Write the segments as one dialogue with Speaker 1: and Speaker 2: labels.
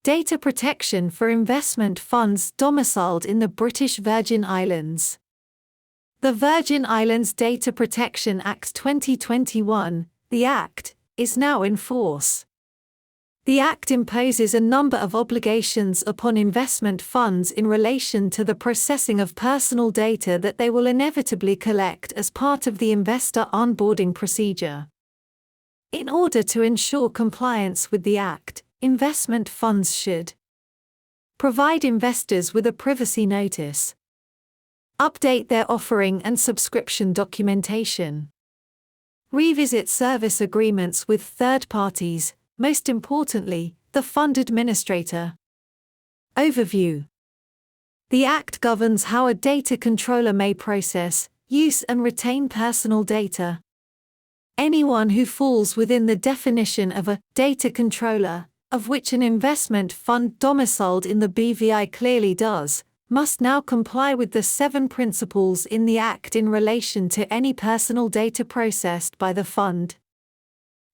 Speaker 1: Data protection for investment funds domiciled in the British Virgin Islands. The Virgin Islands Data Protection Act 2021, the Act, is now in force. The Act imposes a number of obligations upon investment funds in relation to the processing of personal data that they will inevitably collect as part of the investor onboarding procedure. In order to ensure compliance with the Act, investment funds should provide investors with a privacy notice, update their offering and subscription documentation, revisit service agreements with third parties, most importantly, the fund administrator. Overview. The Act governs how a data controller may process, use and retain personal data. Anyone who falls within the definition of a data controller, of which an investment fund domiciled in the BVI clearly does, must now comply with the 7 principles in the Act in relation to any personal data processed by the fund.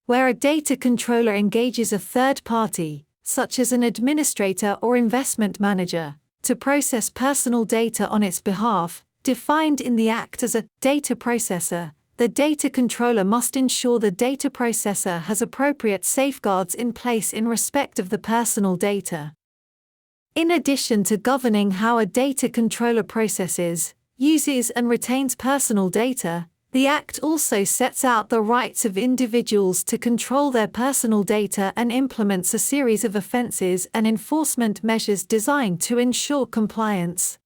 Speaker 1: Where a data controller engages a third party, such as an administrator or investment manager, to process personal data on its behalf, defined in the Act as a data processor, the data controller must ensure the data processor has appropriate safeguards in place in respect of the personal data. In addition to governing how a data controller processes, uses and retains personal data, the Act also sets out the rights of individuals to control their personal data and implements a series of offences and enforcement measures designed to ensure compliance.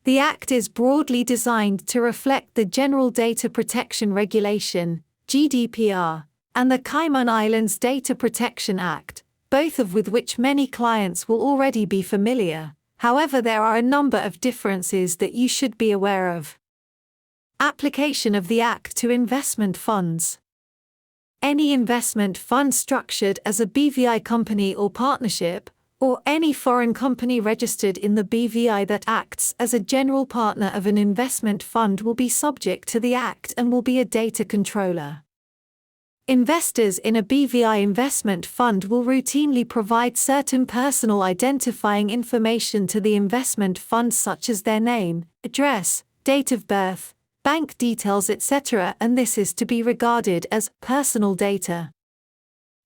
Speaker 1: The Act is broadly designed to reflect the General Data Protection Regulation, GDPR, and the Cayman Islands Data Protection Act, both of which many clients will already be familiar. However, there are a number of differences that you should be aware of. Application of the Act to investment funds. Any investment fund structured as a BVI company or partnership, or any foreign company registered in the BVI that acts as a general partner of an investment fund will be subject to the Act and will be a data controller. Investors in a BVI investment fund will routinely provide certain personal identifying information to the investment fund such as their name, address, date of birth, bank details etc., and this is to be regarded as personal data.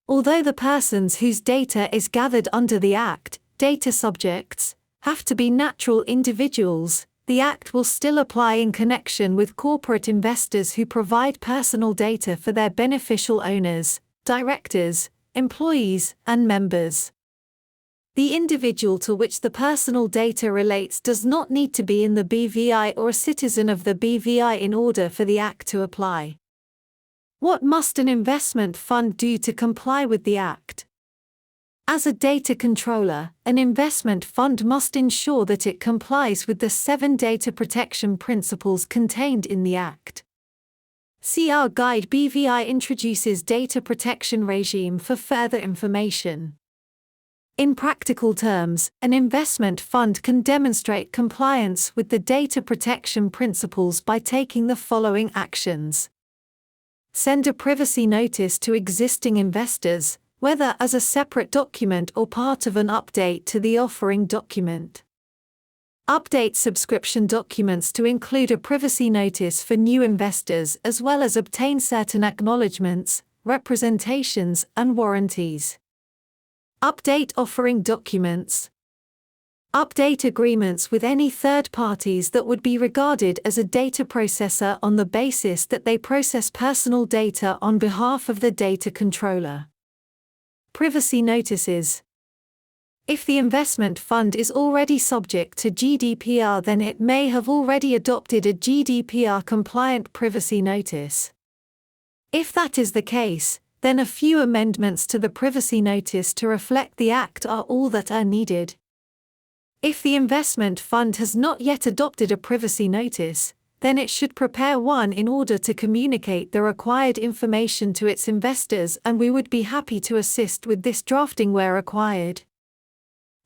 Speaker 1: Although the persons whose data is gathered under the Act, data subjects, have to be natural individuals, the Act will still apply in connection with corporate investors who provide personal data for their beneficial owners, directors, employees, and members. The individual to which the personal data relates does not need to be in the BVI or a citizen of the BVI in order for the Act to apply. What must an investment fund do to comply with the Act? As a data controller, an investment fund must ensure that it complies with the 7 data protection principles contained in the Act. See our guide. BVI introduces data protection regime for further information. In practical terms, an investment fund can demonstrate compliance with the data protection principles by taking the following actions. Send a privacy notice to existing investors, whether as a separate document or part of an update to the offering document. Update subscription documents to include a privacy notice for new investors as well as obtain certain acknowledgements, representations, and warranties. Update offering documents. Update agreements with any third parties that would be regarded as a data processor on the basis that they process personal data on behalf of the data controller. Privacy notices. If the investment fund is already subject to GDPR, then it may have already adopted a GDPR-compliant privacy notice. If that is the case, then a few amendments to the privacy notice to reflect the Act are all that are needed. If the investment fund has not yet adopted a privacy notice, then it should prepare one in order to communicate the required information to its investors, and we would be happy to assist with this drafting where required.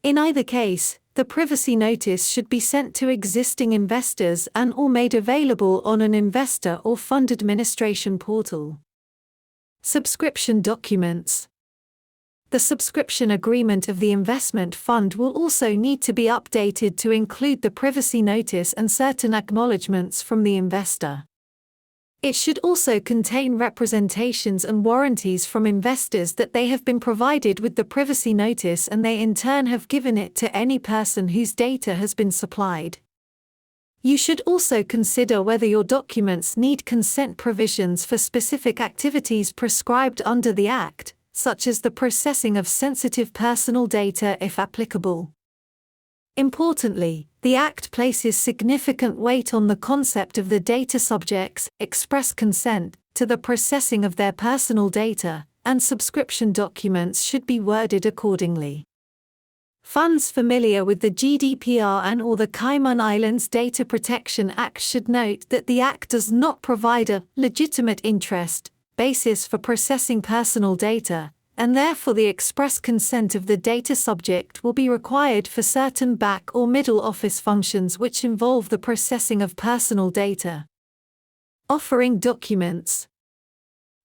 Speaker 1: In either case, the privacy notice should be sent to existing investors and/or made available on an investor or fund administration portal. Subscription documents. The subscription agreement of the investment fund will also need to be updated to include the privacy notice and certain acknowledgements from the investor. It should also contain representations and warranties from investors that they have been provided with the privacy notice and they in turn have given it to any person whose data has been supplied. You should also consider whether your documents need consent provisions for specific activities prescribed under the Act, such as the processing of sensitive personal data if applicable. Importantly, the Act places significant weight on the concept of the data subjects' express consent to the processing of their personal data, and subscription documents should be worded accordingly. Funds familiar with the GDPR and/or the Cayman Islands Data Protection Act should note that the Act does not provide a legitimate interest basis for processing personal data, and therefore the express consent of the data subject will be required for certain back or middle office functions which involve the processing of personal data. Offering documents.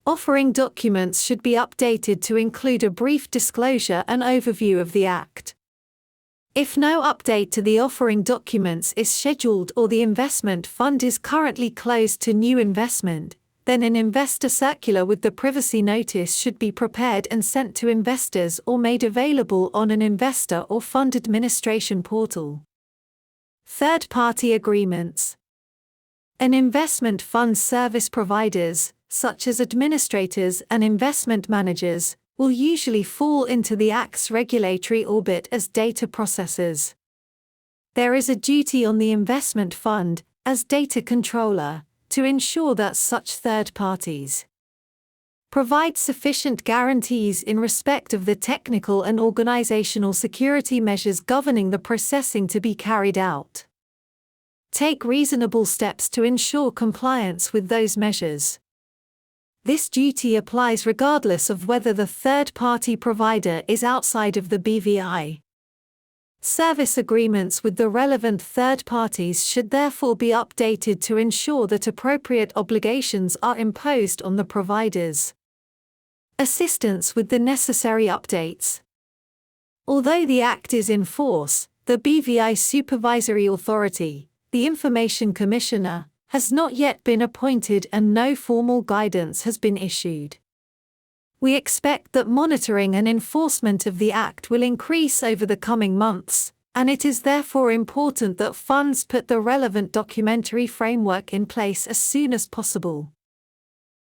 Speaker 1: Offering documents should be updated to include a brief disclosure and overview of the Act. If no update to the offering documents is scheduled or the investment fund is currently closed to new investment, then an investor circular with the privacy notice should be prepared and sent to investors or made available on an investor or fund administration portal. Third-party agreements. An investment fund service providers, such as administrators and investment managers, will usually fall into the Act's regulatory orbit as data processors. There is a duty on the investment fund, as data controller, to ensure that such third parties provide sufficient guarantees in respect of the technical and organizational security measures governing the processing to be carried out. Take reasonable steps to ensure compliance with those measures. This duty applies regardless of whether the third-party provider is outside of the BVI. Service agreements with the relevant third parties should therefore be updated to ensure that appropriate obligations are imposed on the providers. Assistance with the necessary updates. Although the Act is in force, the BVI Supervisory Authority, the Information Commissioner, has not yet been appointed and no formal guidance has been issued. We expect that monitoring and enforcement of the Act will increase over the coming months, and it is therefore important that funds put the relevant documentary framework in place as soon as possible.